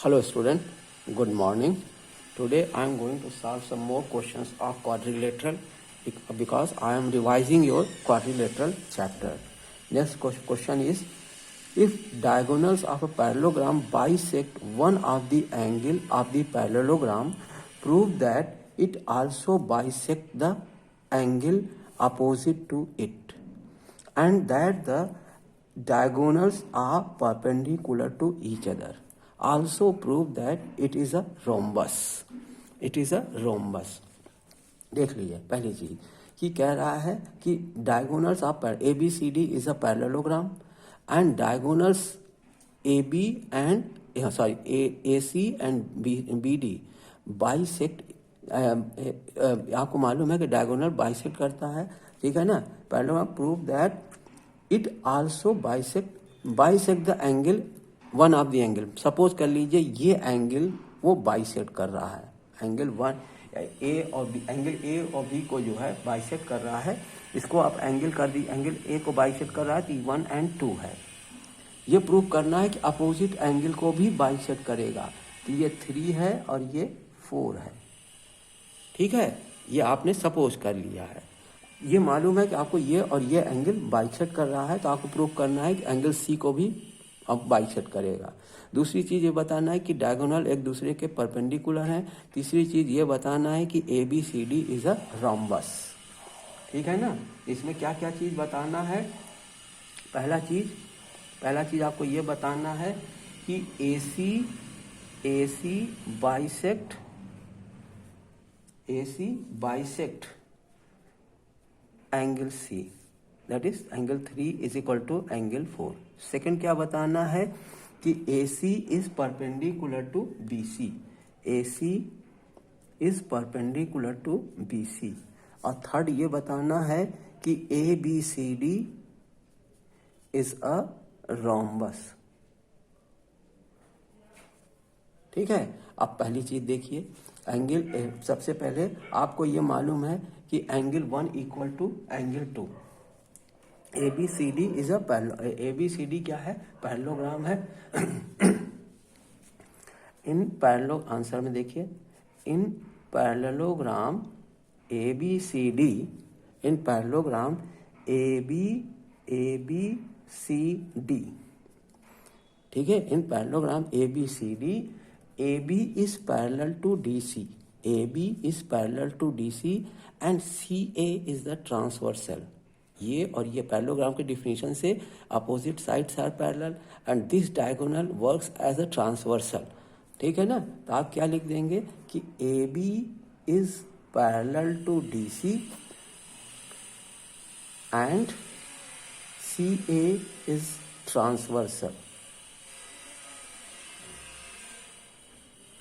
Hello student, good morning. Today I am going to solve some more questions of quadrilateral because I am revising your quadrilateral chapter. Next question is, if diagonals of a parallelogram bisect one of the angle of the parallelogram, prove that it also bisect the angle opposite to it and that the diagonals are perpendicular to each other. Also prove that it is a rhombus. It is a rhombus. देख लीजिए पहली चीज कि कह रहा है कि diagonals of ABCD is a parallelogram and diagonals AB and AC and BD bisect. आपको मालूम है कि डायगोनल बाइसेक्ट करता है, ठीक है ना. Parallelogram prove that it also bisect the angle one of the angle. Suppose कर लीजिए ये एंगल वो बाइसेक्ट कर रहा है, एंगल वन ए और बी, एंगल ए और बी को जो है बाइसेक्ट कर रहा है. इसको आप एंगल कर दी, एंगल ए को बाइसेक्ट कर रहा है तो 1 and 2 है. ये प्रूव करना है कि अपोजिट एंगल को भी बाइसेक्ट करेगा. तो ये 3 है और ये 4 है, ठीक है. ये आपने सपोज कर लिया है. ये मालूम है कि आपको ये और ये एंगल बाइसेक्ट कर रहा है, तो आपको प्रूव करना है कि एंगल सी को भी अब बाइसेक्ट करेगा. दूसरी चीज ये बताना है कि डायगोनल एक दूसरे के परपेंडिकुलर हैं. तीसरी चीज ये बताना है कि ABCD इज अ रोम्बस, ठीक है ना. इसमें क्या क्या चीज बताना है. पहला चीज आपको ये बताना है कि AC bisect angle C, that is angle 3 is equal to angle 4. Second क्या बताना है कि AC is perpendicular to BC. AC is perpendicular to BC. और थर्ड ये बताना है कि ABCD इज अ रोम्बस, ठीक है. अब पहली चीज देखिए, एंगल सबसे पहले आपको ये मालूम है कि angle 1 equal to angle 2. ABCD is a ABCD क्या है, पैरेललोग्राम है. इन पैरेललो आंसर में देखिए, इन पैरेललोग्राम ABCD, इन पैरेललोग्राम ABCD, ठीक है. इन parallelogram ABCD, AB is parallel to DC, AB is parallel to DC and CA is the transversal. ये और ये पैरेललोग्राम के डिफिनेशन से opposite sides are parallel and this diagonal works as a transversal, ठीक है ना. तो आप क्या लिख देंगे कि AB is parallel to DC and CA is transversal.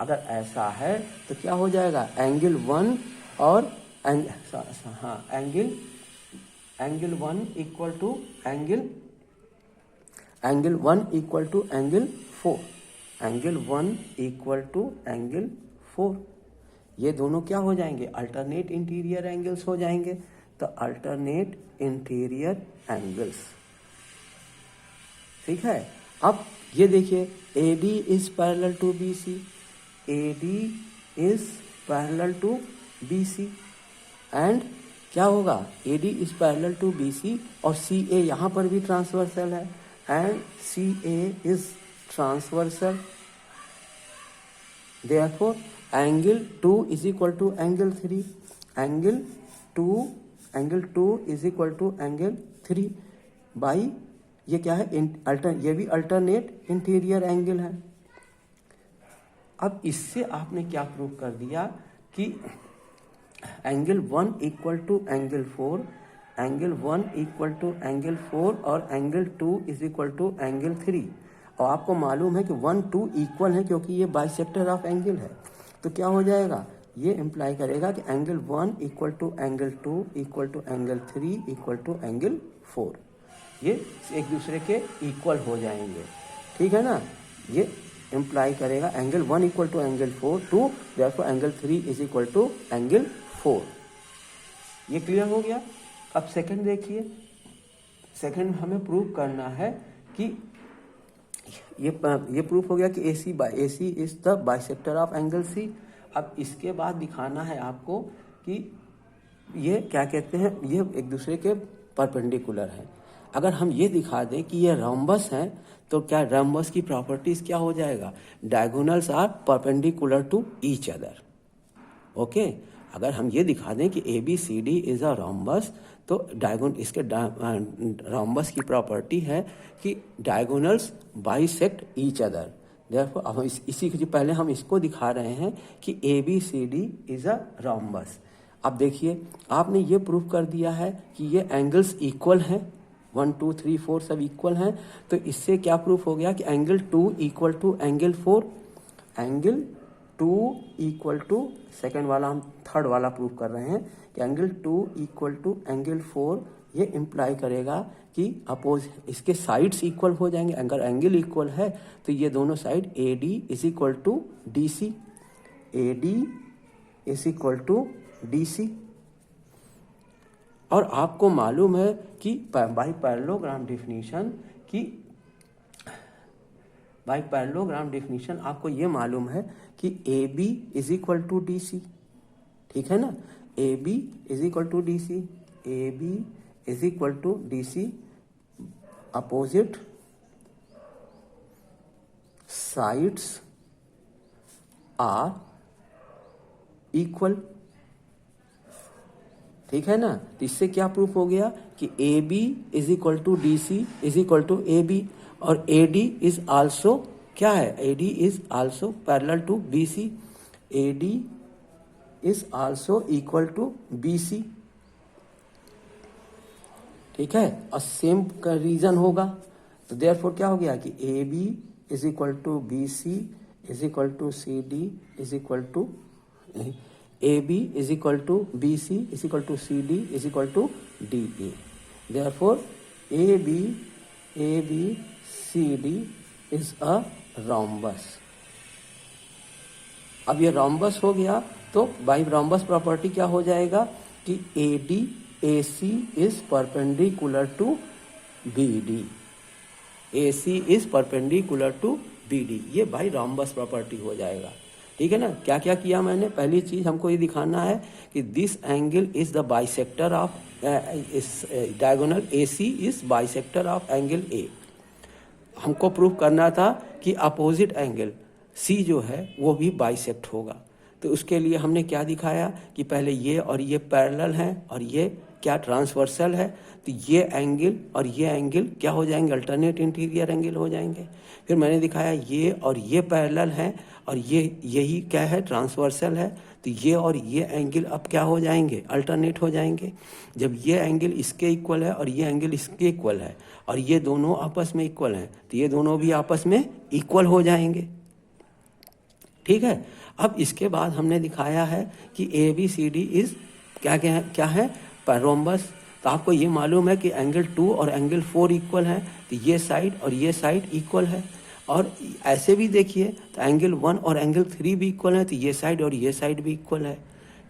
अगर ऐसा है तो क्या हो जाएगा, एंगल 1 और angle 1 equal to angle 1 equal to angle 4, angle 1 equal to angle 4. ये दोनों क्या हो जाएंगे, अल्टरनेट इंटीरियर एंगल्स हो जाएंगे. तो अल्टरनेट इंटीरियर एंगल्स, ठीक है. अब ये देखिए, AD is parallel to BC, AD is parallel to BC and क्या होगा, AD is parallel to BC और CA यहाँ पर भी ट्रांसवर्सल है and CA is transversal. Therefore angle 2 is equal to angle 3, angle 2 is equal to angle 3 by ये क्या है, ये भी अल्टरनेट इंटीरियर एंगल है. अब इससे आपने क्या प्रूव कर दिया कि angle 1 equal to angle 4, angle 1 equal to angle 4 और angle 2 is equal to angle 3. और आपको मालूम है कि 1, 2 इक्वल है क्योंकि ये बाइसेक्टर ऑफ एंगल है. तो क्या हो जाएगा, ये इम्प्लाई करेगा कि angle 1 equal to angle 2 equal to angle 3 equal to angle 4. ये एक दूसरे के इक्वल हो जाएंगे, ठीक है ना. ये इम्प्लाई करेगा angle 1 equal to angle 4 2, therefore angle 3 is equal to angle 4. ये क्लियर हो गया. अब सेकंड देखिए, सेकंड हमें प्रूव करना है कि ये प्रूफ हो गया कि AC is the bisector of angle C। अब इसके बाद दिखाना है आपको कि ये क्या कहते हैं, ये एक दूसरे के परपेंडिकुलर है। अगर हम ये दिखा दें कि ये रोम्बस है तो क्या रोम्बस की प्रॉपर्टीज क्या हो जाएगा, diagonals are perpendicular to each other. Okay, अगर हम ये दिखा दें कि ABCD इज अ रोम्बस तो इसके रोम्बस की प्रॉपर्टी है कि डायगोनल्स बाइसेक्ट ईच अदर। देखो अब इसी के पहले हम इसको दिखा रहे हैं कि ABCD इज अ रोम्बस। अब देखिए आपने ये प्रूफ कर दिया है कि ये एंगल्स इक्वल हैं, 1 2 3 4 सब इक्वल हैं। तो इससे क्या प्रूफ हो गया कि angle 2 equal to angle 4, angle 2 equal to, second वाला हम थर्ड वाला प्रूफ कर रहे हैं कि एंगल 2 इक्वल टू एंगल 4। ये इम्प्लाई करेगा कि इसके साइड्स इक्वल हो जाएंगे। अगर एंगल इक्वल है तो ये दोनों side AD is equal to DC, AD is equal to DC। और आपको मालूम है कि बाई पैरेललोग्राम डेफिनेशन आपको ये मालूम है कि AB is equal to DC, ठीक है ना। AB is equal to DC, AB is equal to DC, opposite sides are equal, ठीक है ना। तो इससे क्या प्रूफ हो गया कि AB is equal to DC is equal to AB, और AD इज आल्सो क्या है, AD is also parallel to BC, AD is also equal to BC, ठीक है। और सेम का रीजन होगा तो देयरफॉर क्या हो गया कि AB is equal to BC is equal to CD is equal to AB is equal to BC is equal to CD is equal to DE. Therefore, ABCD is a rhombus. अब ये rhombus हो गया तो by rhombus property क्या हो जाएगा कि AC is perpendicular to BD. AC is perpendicular to BD. ये बाई rhombus प्रॉपर्टी हो जाएगा, ठीक है ना। क्या क्या किया मैंने, पहली चीज हमको ये दिखाना है कि this angle is the bisector of diagonal AC is bisector of angle A। हमको प्रूव करना था कि अपोजिट एंगल C जो है वो भी बाइसेक्ट होगा। तो उसके लिए हमने क्या दिखाया कि पहले ये और ये पैरेलल हैं और ये क्या ट्रांसवर्सल है, तो ये एंगल और ये एंगल क्या हो जाएंगे, अल्टरनेट इंटीरियर एंगल हो जाएंगे। फिर मैंने दिखाया ये और ये पैरेलल हैं और ये यही क्या है, ट्रांसवर्सल है। तो ये और ये एंगल अब क्या हो जाएंगे, अल्टरनेट हो जाएंगे। जब ये एंगल इसके इक्वल है और ये एंगल इसके इक्वल है और ये दोनों आपस में इक्वल हैं तो ये दोनों भी आपस में इक्वल हो जाएंगे, ठीक है। अब इसके बाद हमने दिखाया है कि ABCD इज क्या है रोम्बस। तो आपको ये मालूम है कि एंगल 2 और एंगल 4 इक्वल है, तो ये साइड और ये साइड इक्वल है। और ऐसे भी देखिए तो एंगल 1 और एंगल 3 भी इक्वल है, तो ये साइड और ये साइड भी इक्वल है,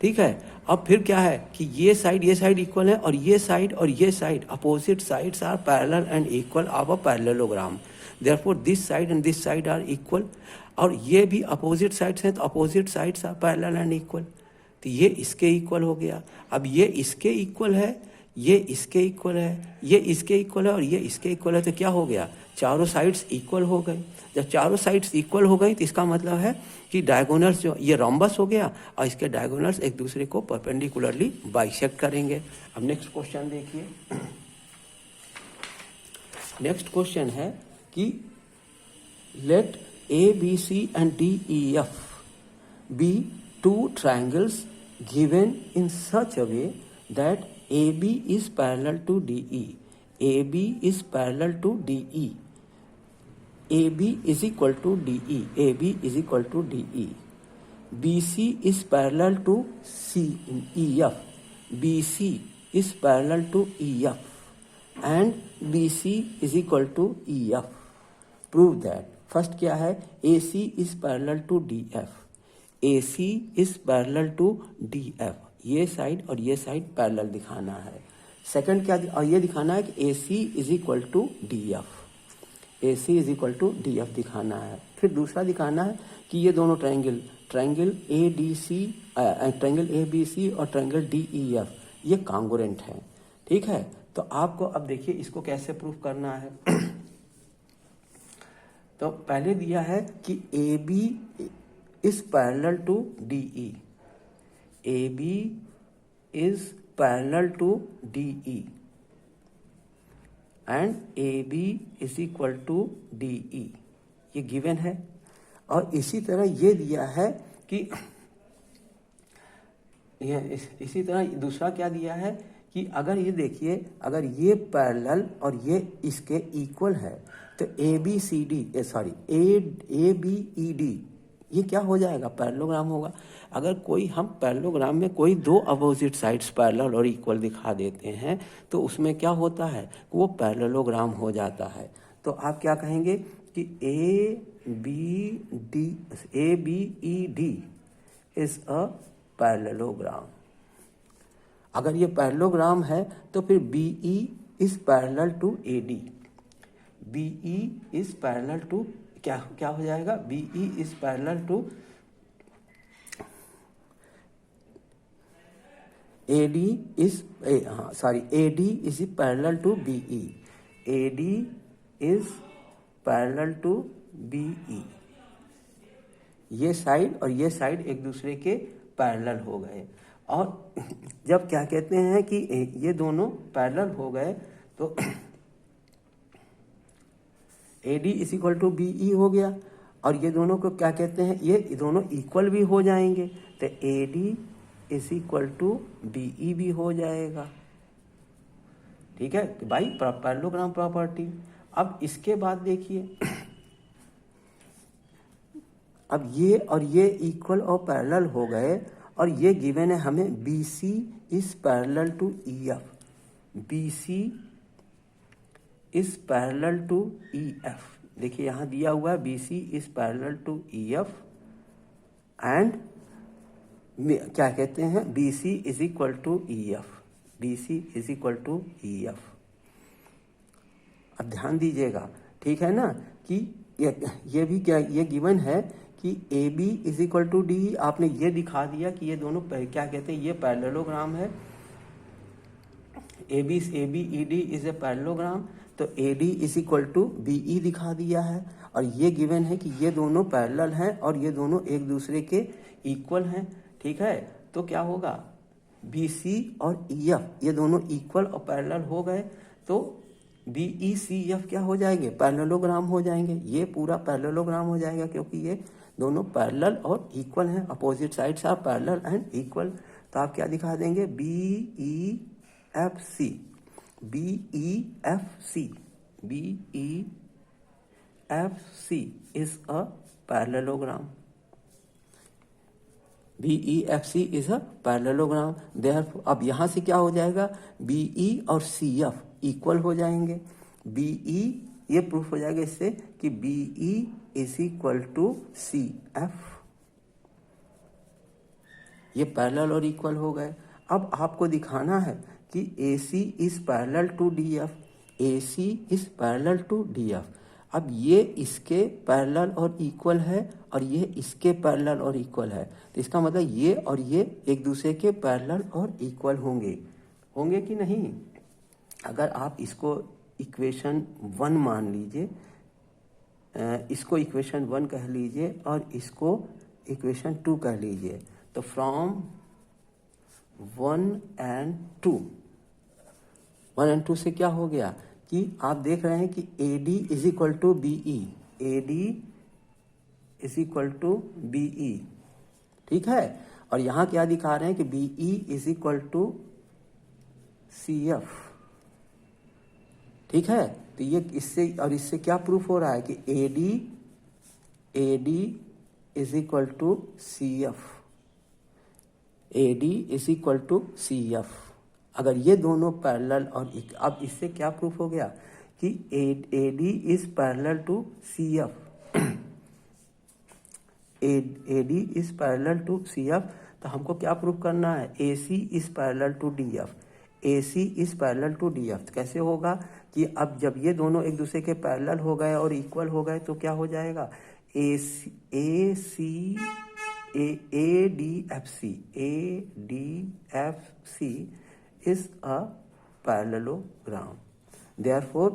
ठीक है। अब फिर क्या है कि ये साइड इक्वल है और ये side opposite sides are parallel and equal of a parallelogram. Therefore this side and this side are equal. और ये भी अपोजिट साइड्स हैं तो opposite sides are parallel and equal, तो ये इसके इक्वल हो गया। अब ये इसके इक्वल है, ये इसके इक्वल है, ये इसके इक्वल है और ये इसके इक्वल है, तो क्या हो गया, चारों साइड्स इक्वल हो गई। जब चारों साइड्स इक्वल हो गई तो इसका मतलब है कि डायगोनल्स जो ये रोम्बस हो गया और इसके डायगोनल्स एक दूसरे को परपेंडिकुलरली बाइसेक्ट करेंगे। अब नेक्स्ट क्वेश्चन देखिए। नेक्स्ट क्वेश्चन है कि late ABC and DEF be two triangles given in such a way that AB is parallel to DE. AB is parallel to DE. AB is equal to DE. AB is equal to DE. BC is parallel to EF. BC is parallel to EF. And BC is equal to EF. Prove that. First क्या है, AC is parallel to DF, AC is parallel to DF, ये side और ये side parallel दिखाना है। Second क्या, और ये दिखाना है कि AC is equal to DF, A C is equal to D F दिखाना है। फिर दूसरा दिखाना है कि ये दोनों triangle A D C, triangle A B C और ट्रायंगल डी ई एफ ये कॉन्ग्रुएंट है। ठीक है, तो आपको अब देखिए इसको कैसे प्रूफ करना है। तो पहले दिया है कि A B is parallel to D E, A B is parallel to D E and A B is equal to D E, ये गिवन है। और इसी तरह ये दिया है कि इसी तरह दूसरा क्या दिया है कि अगर ये देखिए, अगर ये पैरेलल और ये इसके इक्वल है तो A B C D A B E D ये क्या हो जाएगा, पैरेललोग्राम होगा। अगर कोई हम पैरेललोग्राम में कोई दो अपोजिट साइड्स पैरेलल और इक्वल दिखा देते हैं तो उसमें क्या होता है, वो पैरेललोग्राम हो जाता है। तो आप क्या कहेंगे कि A B E D is a parallelogram. अगर ये पैरेललोग्राम है तो फिर B E is parallel to A D, B E is parallel to क्या हो जाएगा, B E is parallel to A D is A D is parallel to B E, A D is parallel to B E. ये side और ये side एक दूसरे के parallel हो गए। और जब क्या कहते हैं कि ये दोनों पैरेलल हो गए तो A D is equal to B E हो गया। और ये दोनों को क्या कहते हैं, ये दोनों इक्वल भी हो जाएंगे तो A D is equal to B E भी हो जाएगा। ठीक है भाई, पैरेललोग्राम प्रॉपर्टी। अब इसके बाद देखिए, अब ये और ये इक्वल और पैरेलल हो गए और ये गिवन है हमें B C is parallel to E F, B C is parallel to E F. देखिए यहाँ दिया हुआ है B C is parallel to E F and क्या कहते हैं, B C is equal to E F, B C is equal to E F. अब ध्यान दीजिएगा, ठीक है ना, कि ये भी क्या, ये गिवन है कि A B is equal to D. आपने ये दिखा दिया कि ये दोनों क्या कहते हैं, ये पैरेललोग्राम है। A B E D is a parallelogram, तो A D is equal to B E दिखा दिया है। और ये गिवन है कि ये दोनों पैरेलल हैं और ये दोनों एक दूसरे के इक्वल हैं। ठीक है, तो क्या होगा, बी सी और ई एफ ये दोनों इक्वल और पैरेलल हो गए तो बी ई सी एफ क्या हो जाएंगे, पैरेललोग्राम हो जाएंगे। ये पूरा पैरेललोग्राम हो जाएगा क्योंकि ये दोनों पैरेलल और इक्वल हैं, opposite sides are parallel and equal. तो आप क्या दिखा देंगे, B E F C, B E F C, B E F C is a parallelogram, B E F C is a parallelogram. Therefore अब यहाँ से क्या हो जाएगा, बी ई और सी एफ इक्वल हो जाएंगे। बी ई ये प्रूफ हो जाएगा इससे कि B E is equal to C F, ये पैरेलल और इक्वल हो गए। अब आपको दिखाना है कि A C is parallel to D F, A C is parallel to D F. अब ये इसके पैरेलल और इक्वल है और ये इसके पैरेलल और इक्वल है, तो इसका मतलब ये और ये एक दूसरे के पैरेलल और इक्वल होंगे, होंगे कि नहीं। अगर आप इसको इक्वेशन 1 मान लीजिए, इसको इक्वेशन 1 कह लीजिए और इसको इक्वेशन 2 कह लीजिए, तो फ्रॉम 1 and 2 से क्या हो गया कि आप देख रहे हैं कि A D is equal to B E, A D is equal to B E. ठीक है, और यहाँ क्या दिखा रहे हैं कि B E is equal to C F. ठीक है, तो ये इससे और इससे क्या प्रूफ हो रहा है कि A D is equal to C F, A D is equal to C F. अगर ये दोनों पैरेलल और अब इससे क्या प्रूफ हो गया कि A D is parallel to C F, A D is parallel to C F. तो हमको क्या प्रूफ करना है, A C is parallel to D F, AC is parallel to DF। कैसे होगा कि अब जब ये दोनों एक दूसरे के पैरेलल हो गए और इक्वल हो गए तो क्या हो जाएगा, ADFC is a parallelogram. Therefore,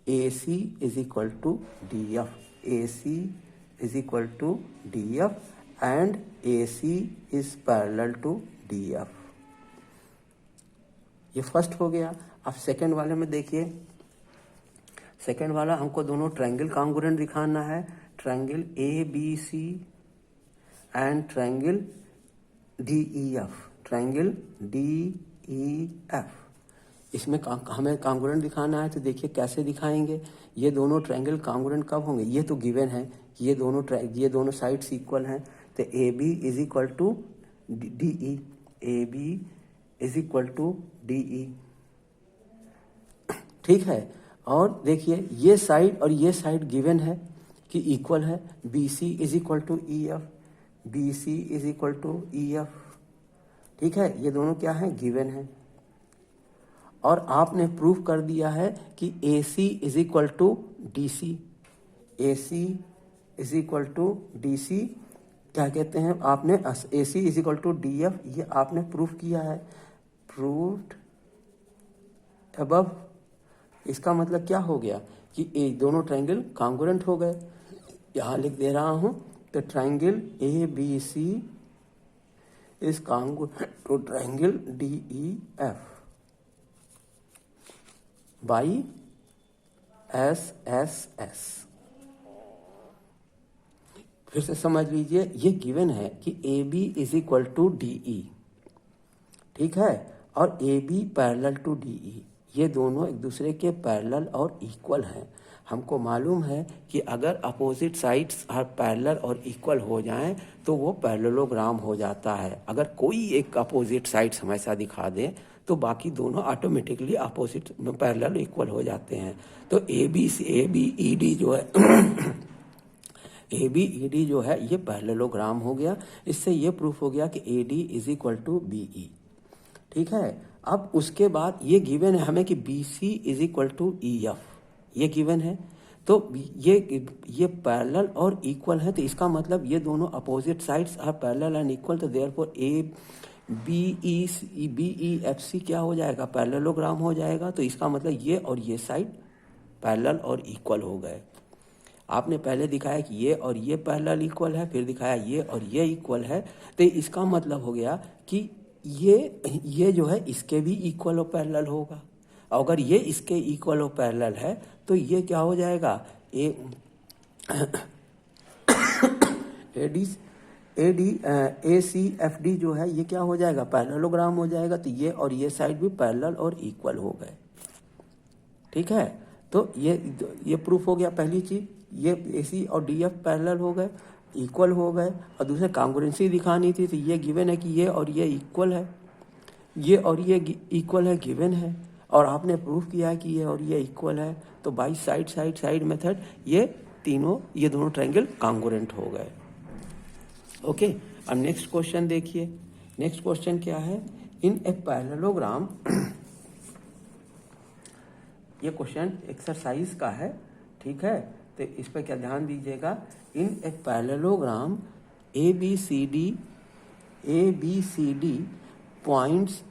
AC is equal to DF. AC is equal to DF and AC is parallel to DF. ये फर्स्ट हो गया। अब सेकंड वाले में देखिए, सेकंड वाला हमको दोनों ट्रायंगल कॉन्ग्रुएंट दिखाना है, triangle ABC and triangle DEF, triangle DEF। इसमें हमें कॉन्ग्रुएंट दिखाना है, तो देखिए कैसे दिखाएंगे। ये दोनों ट्रायंगल कॉन्ग्रुएंट कब होंगे, ये तो गिवन है कि ये दोनों साइड्स इक्वल हैं, तो AB is equal to DE, AB is equal to DE, ठीक है। और देखिए ये साइड और ये साइड गिवन है कि इक्वल है, BC is equal to EF, BC is equal to EF, ठीक है। ये दोनों क्या है, गिवन है। और आपने प्रूफ कर दिया है कि AC is equal to DC, AC is equal to DC, क्या कहते हैं आपने, AC is equal to DF, ये आपने प्रूफ किया है, प्रूव्ड अबव। इसका मतलब क्या हो गया कि ये दोनों ट्रायंगल कॉन्ग्रुएंट हो गए। यहां लिख दे रहा हूं, तो triangle ABC is congruent to triangle DEF by SSS। फिर से समझ लीजिए, ये गिवन है कि AB is equal to DE, ठीक है, और AB पैरेलल टू DE, ये दोनों एक दूसरे के पैरेलल और इक्वल हैं। हमको मालूम है कि अगर अपोजिट साइड्स हर पैरेलल और इक्वल हो जाएं तो वो पैरेललोग्राम हो जाता है। अगर कोई एक अपोजिट साइड्स हमेशा दिखा दे तो बाकी दोनों ऑटोमेटिकली अपोजिट में पैरेलल इक्वल हो जाते हैं। तो ABED जो है ABED जो है ये पैरेललोग्राम हो गया। इससे ये प्रूफ हो गया कि AD is equal to BE, ठीक है। अब उसके बाद ये गिवन है हमें कि BC is equal to EF, ये गिवन है। तो ये पैरेलल और इक्वल है, तो इसका मतलब ये दोनों opposite sides are parallel and equal, तो देयरफॉर BEFC क्या हो जाएगा, पैरेललोग्राम हो जाएगा। तो इसका मतलब ये और ये साइड पैरेलल और इक्वल हो गए। आपने पहले दिखाया कि ये और ये पैरेलल इक्वल है, फिर दिखाया ये और ये इक्वल है, तो इसका मतलब हो गया कि ये जो है इसके भी इक्वल और पैरेलल होगा। अगर ये इसके इक्वल और पैरेलल है तो ये क्या हो जाएगा, ACFD जो है ये क्या हो जाएगा, पैरेललोग्राम हो जाएगा। तो ये और ये साइड भी पैरेलल और इक्वल हो गए, ठीक है। तो ये प्रूफ हो गया पहली चीज, ये AC और DF पैरेलल हो गए, इक्वल हो गए। और दूसरे कॉन्ग्रुएंसी दिखानी थी, तो ये गिवन है कि ये और ये इक्वल है, ये और ये इक्वल है, गिवन है। और आपने प्रूफ किया है कि ये और ये इक्वल है। तो बाई साइड मेथड ये दोनों ट्रायंगल कॉन्ग्रुएंट हो गए। ओके, अब नेक्स्ट क्वेश्चन देखिए। नेक्स्ट क्वेश्चन क्या है, इन ए पैरेललोग्राम, ये क्वेश्चन एक्सरसाइज का है, ठीक है। तो इस पर क्या ध्यान दीजिएगा, in a parallelogram ABCD points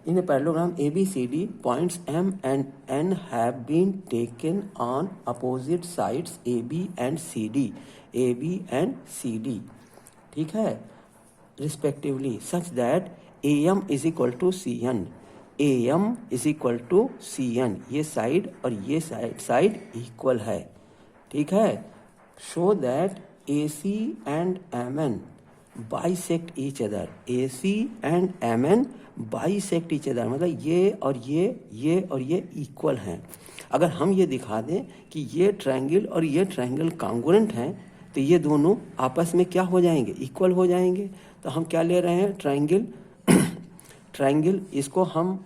in a parallelogram ABCD points M and N have been taken on opposite sides AB and CD, ठीक है, respectively, such that AM is equal to CN, AM is equal to CN, ये side और ये side equal है, ठीक है। show that AC and MN bisect each other, AC and MN bisect each other, मतलब ये और ये इक्वल हैं। अगर हम ये दिखा दें कि ये ट्रायंगल और ये ट्रायंगल कॉन्ग्रुएंट हैं, तो ये दोनों आपस में क्या हो जाएंगे, इक्वल हो जाएंगे। तो हम क्या ले रहे हैं, ट्रायंगल, इसको हम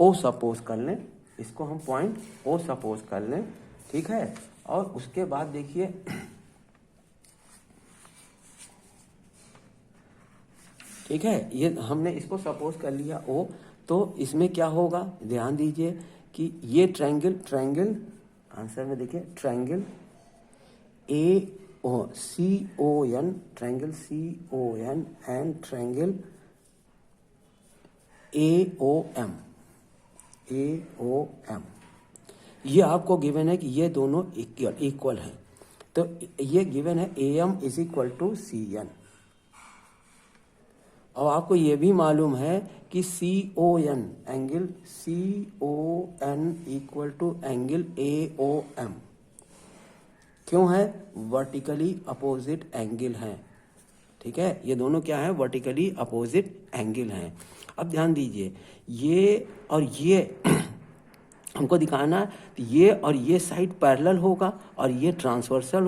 O सपोज कर लें, इसको हम पॉइंट O सपोज कर लें, ठीक है। और उसके बाद देखिए, ठीक है, ये हमने इसको सपोज कर लिया O। तो इसमें क्या होगा, ध्यान दीजिए कि ये ट्रायंगल आंसर में देखिए, triangle CON, triangle CON and triangle AOM, ये आपको गिवन है कि ये दोनों इक्वल हैं। तो ये गिवन है AM is equal to CN। और आपको ये भी मालूम है कि CON, angle CON equal to angle AOM क्यों है, वर्टिकली अपोजिट एंगल हैं। ठीक है, ये दोनों क्या है, वर्टिकली अपोजिट एंगल हैं। अब ध्यान दीजिए, ये और ये हमको दिखाना है, ये और ये साइड पैरेलल होगा और ये ट्रांसवर्सल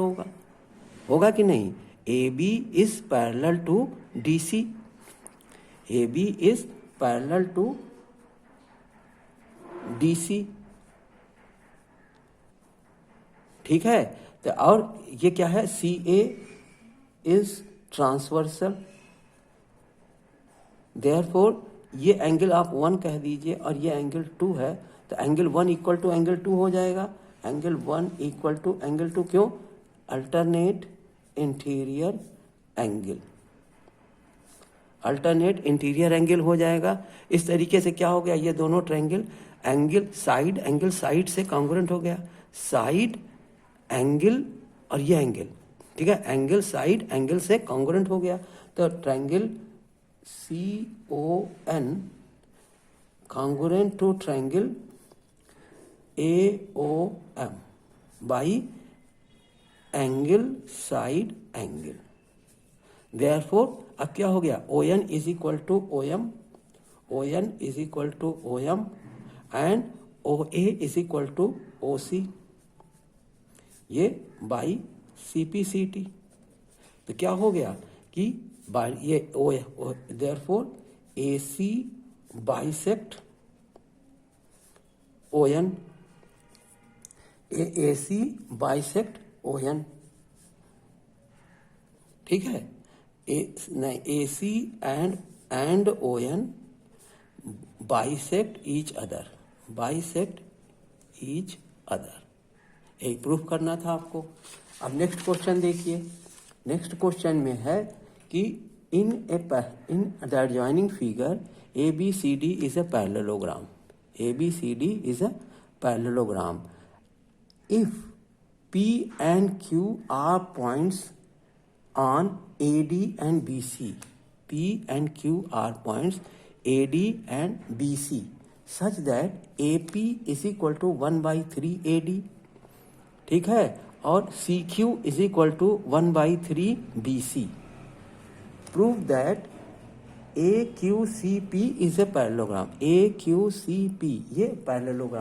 होगा कि नहीं। AB is parallel to DC, AB is parallel to DC। ठीक है, तो और ये क्या है, CA इज ट्रांसवर्सल, देयरफॉर ये एंगल आप 1 कह दीजिए और ये एंगल 2 है, तो एंगल 1 इक्वल टू एंगल 2 हो जाएगा। एंगल 1 इक्वल टू एंगल 2 क्यों, alternate interior angle, alternate interior angle हो जाएगा। इस तरीके से क्या हो गया, ये दोनों ट्रायंगल एंगल साइड से कॉन्ग्रुएंट हो गया, साइड एंगल और ये एंगल, ठीक है, एंगल साइड एंगल से कॉन्ग्रुएंट हो गया। तो triangle CON congruent to triangle AOM by angle side angle, therefore अब क्या हो गया, ON is equal to OM, ON is equal to OM and OA is equal to OC, ये by CPCT। तो क्या हो गया कि ये therefore AC bisect ON, AC bisect ON। ठीक है, AC and ON bisect each other, यही प्रूफ करना था आपको। अब नेक्स्ट क्वेश्चन देखिए, नेक्स्ट क्वेश्चन में है कि in the adjoining figure ABCD is a parallelogram, ABCD is a parallelogram if P and Q are points on AD and BC, P and Q are points AD and BC such that AP is equal to 1/3 AD, ठीक है, और CQ is equal to 1/3 BC। Prove that AQCP is a parallelogram, AQCP ये parallelogram